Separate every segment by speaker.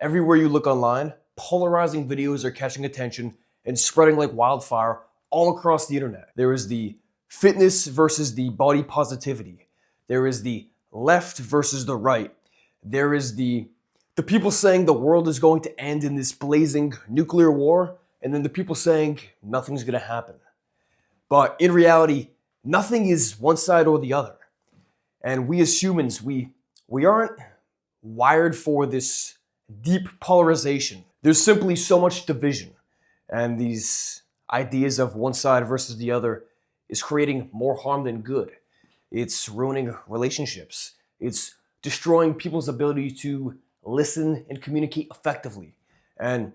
Speaker 1: Everywhere you look online, polarizing videos are catching attention and spreading like wildfire all across the internet. There is the fitness versus the body positivity. There is the left versus the right. There is the people saying the world is going to end in this blazing nuclear war, and then the people saying nothing's going to happen. But in reality, nothing is one side or the other. And we as humans, we aren't wired for this deep polarization. There's simply so much division. And these ideas of one side versus the other is creating more harm than good. It's ruining relationships. It's destroying people's ability to listen and communicate effectively. And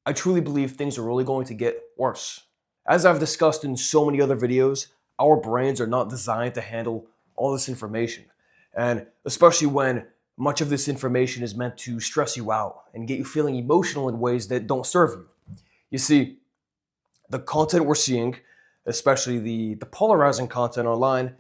Speaker 1: I truly believe things are really going to get worse. As I've discussed in so many other videos, our brains are not designed to handle all this information. And especially when much of this information is meant to stress you out and get you feeling emotional in ways that don't serve you. You see, the content we're seeing, especially the polarizing content online,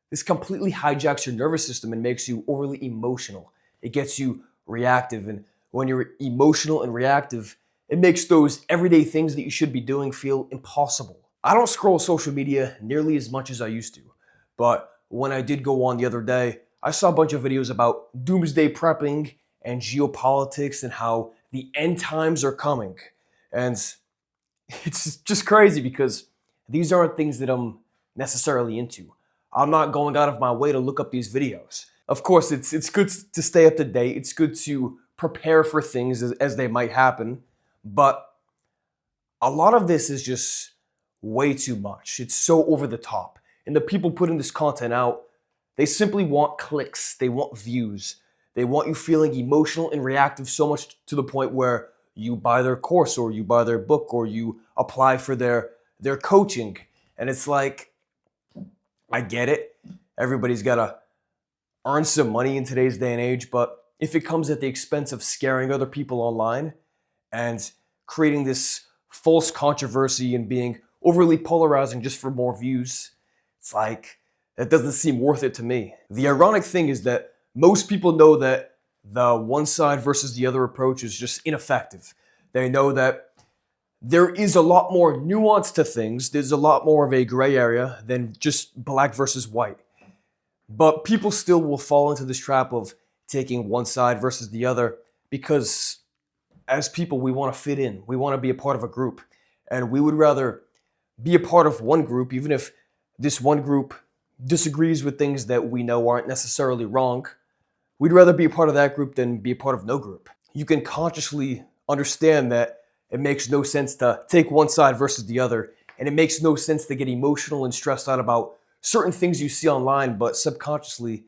Speaker 1: this completely hijacks your nervous system and makes you overly emotional. It gets you reactive, and when you're emotional and reactive, it makes those everyday things that you should be doing feel impossible. I don't scroll social media nearly as much as I used to, but when I did go on the other day, I saw a bunch of videos about doomsday prepping and geopolitics and how the end times are coming. And it's just crazy because these aren't things that I'm necessarily into. I'm not going out of my way to look up these videos. Of course, it's good to stay up to date. It's good to prepare for things as they might happen. But a lot of this is just way too much. It's so over the top. And the people putting this content out, they simply want clicks. They want views. They want you feeling emotional and reactive so much to the point where you buy their course or you buy their book or you apply for their coaching. And it's like, I get it. Everybody's got to earn some money in today's day and age. But if it comes at the expense of scaring other people online and creating this false controversy and being overly polarizing just for more views, it's like, that doesn't seem worth it to me. The ironic thing is that most people know that the one side versus the other approach is just ineffective. They know that there is a lot more nuance to things. There's a lot more of a gray area than just black versus white. But people still will fall into this trap of taking one side versus the other because as people, we want to fit in. We want to be a part of a group. And we would rather be a part of one group, even if this one group disagrees with things that we know aren't necessarily wrong. We'd rather be a part of that group than be a part of no group. You can consciously understand that it makes no sense to take one side versus the other, and it makes no sense to get emotional and stressed out about certain things you see online, but subconsciously,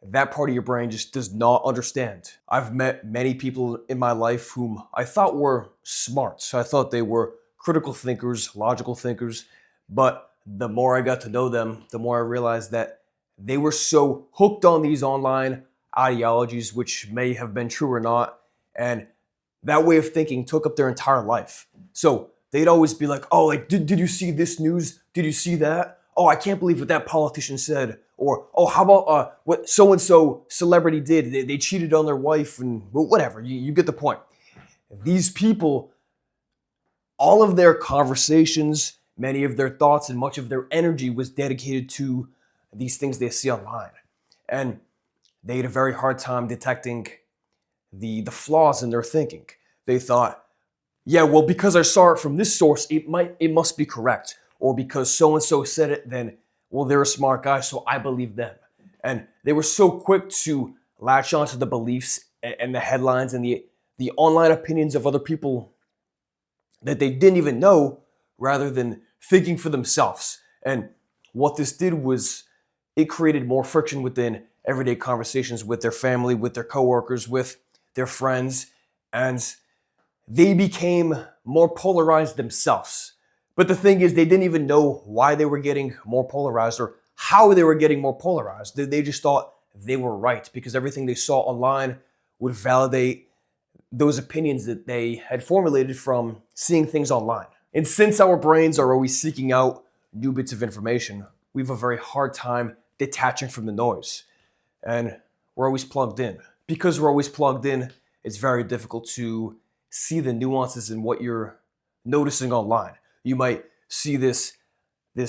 Speaker 1: that part of your brain just does not understand. I've met many people in my life whom I thought were smart. So I thought they were critical thinkers, logical thinkers, but the more I got to know them, the more I realized that they were so hooked on these online ideologies, which may have been true or not, and that way of thinking took up their entire life. So they'd always be like, oh, like, did you see this news? Did you see that? Oh, I can't believe what that politician said. Or, oh, how about what so-and-so celebrity did? They cheated on their wife and whatever. You get the point. These people, all of their conversations, many of their thoughts and much of their energy was dedicated to these things they see online. And they had a very hard time detecting the flaws in their thinking. They thought, yeah, well, because I saw it from this source, it must be correct. Or because so-and-so said it, then, well, they're a smart guy, so I believe them. And they were so quick to latch onto the beliefs and the headlines and the online opinions of other people that they didn't even know, rather than thinking for themselves. And what this did was it created more friction within everyday conversations with their family, with their coworkers, with their friends, and they became more polarized themselves. But the thing is, they didn't even know why they were getting more polarized or how they were getting more polarized. They just thought they were right because everything they saw online would validate those opinions that they had formulated from seeing things online. And since our brains are always seeking out new bits of information, we have a very hard time detaching from the noise. And we're always plugged in. Because we're always plugged in, it's very difficult to see the nuances in what you're noticing online. You might see this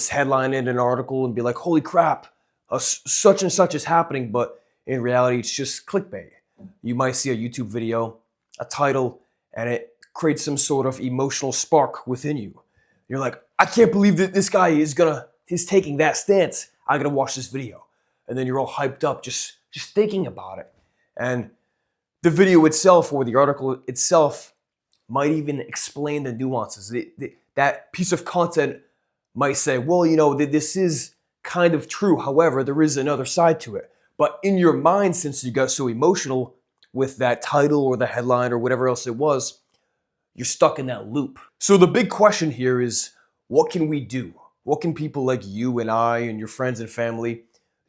Speaker 1: headline in an article and be like, holy crap, such and such is happening, but in reality, it's just clickbait. You might see a YouTube video, a title, and it creates some sort of emotional spark within you. You're like, I can't believe that this guy is taking that stance. I gotta watch this video. And then you're all hyped up just thinking about it. And the video itself or the article itself might even explain the nuances. That piece of content might say, well, this is kind of true. However, there is another side to it. But in your mind, since you got so emotional with that title or the headline or whatever else it was, you're stuck in that loop. So the big question here is, what can we do? What can people like you and I and your friends and family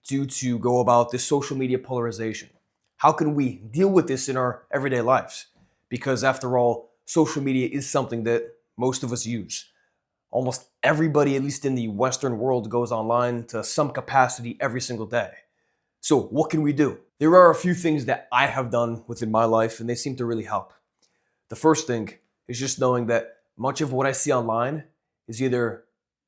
Speaker 1: do to go about this social media polarization? How can we deal with this in our everyday lives? Because after all, social media is something that most of us use. Almost everybody, at least in the Western world, goes online to some capacity every single day. So what can we do? There are a few things that I have done within my life, and they seem to really help. The first thing is just knowing that much of what I see online is either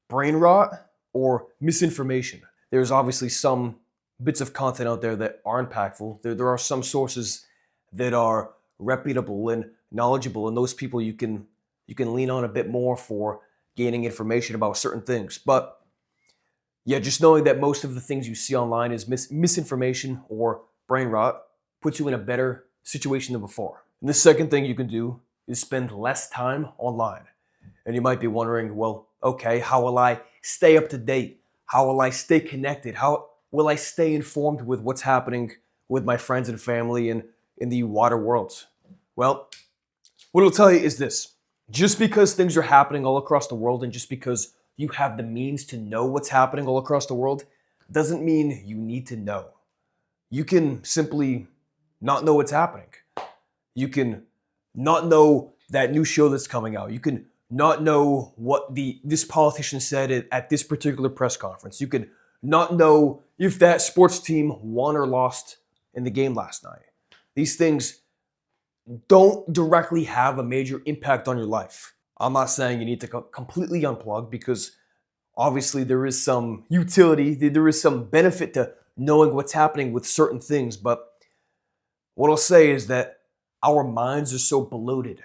Speaker 1: brain rot or misinformation. There's obviously some bits of content out there that are impactful. There are some sources that are reputable and knowledgeable, and those people you can lean on a bit more for gaining information about certain things. But yeah, just knowing that most of the things you see online is misinformation or brain rot puts you in a better situation than before. And the second thing you can do is spend less time online. And you might be wondering, well, okay, how will I stay up to date? How will I stay connected? How will I stay informed with what's happening with my friends and family and in the wider world? Well, what it'll tell you is this. Just because things are happening all across the world and just because you have the means to know what's happening all across the world doesn't mean you need to know. You can simply not know what's happening. You can not know that new show that's coming out. You can not know what this politician said at this particular press conference. You can not know if that sports team won or lost in the game last night. These things don't directly have a major impact on your life. I'm not saying you need to completely unplug, because obviously there is some utility, there is some benefit to knowing what's happening with certain things. But what I'll say is that our minds are so bloated.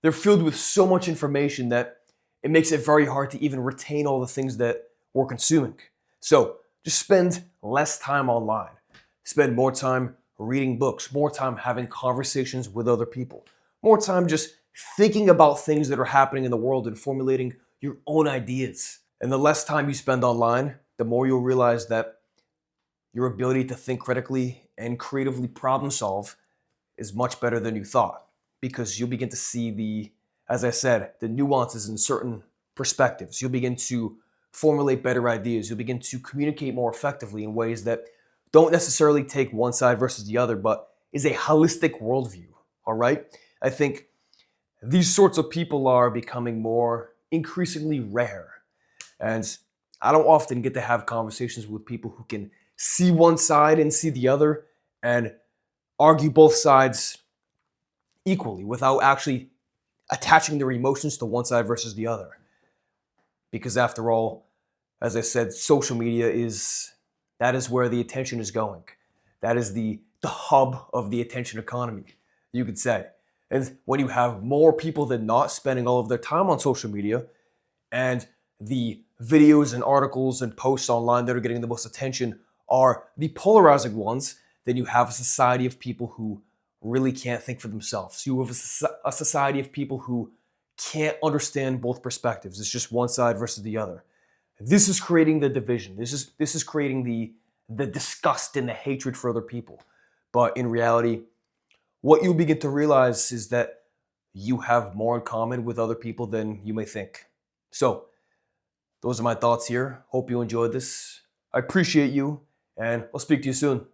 Speaker 1: They're filled with so much information that it makes it very hard to even retain all the things that we're consuming. So just spend less time online. Spend more time reading books, more time having conversations with other people, more time just thinking about things that are happening in the world and formulating your own ideas. And the less time you spend online, the more you'll realize that your ability to think critically and creatively problem solve is much better than you thought, because you'll begin to see as I said, the nuances in certain perspectives. You'll begin to formulate better ideas. You'll begin to communicate more effectively in ways that don't necessarily take one side versus the other, but is a holistic worldview, all right? I think these sorts of people are becoming more increasingly rare. And I don't often get to have conversations with people who can see one side and see the other and argue both sides equally without actually attaching their emotions to one side versus the other. Because after all, as I said, social media that is where the attention is going. That is the hub of the attention economy, you could say. And when you have more people than not spending all of their time on social media, and the videos and articles and posts online that are getting the most attention are the polarizing ones, then you have a society of people who really can't think for themselves. You have a society of people who can't understand both perspectives. It's just one side versus the other. This is creating the division. This is creating the disgust and the hatred for other people. But in reality, what you'll begin to realize is that you have more in common with other people than you may think. So, those are my thoughts here. Hope you enjoyed this. I appreciate you, and I'll speak to you soon.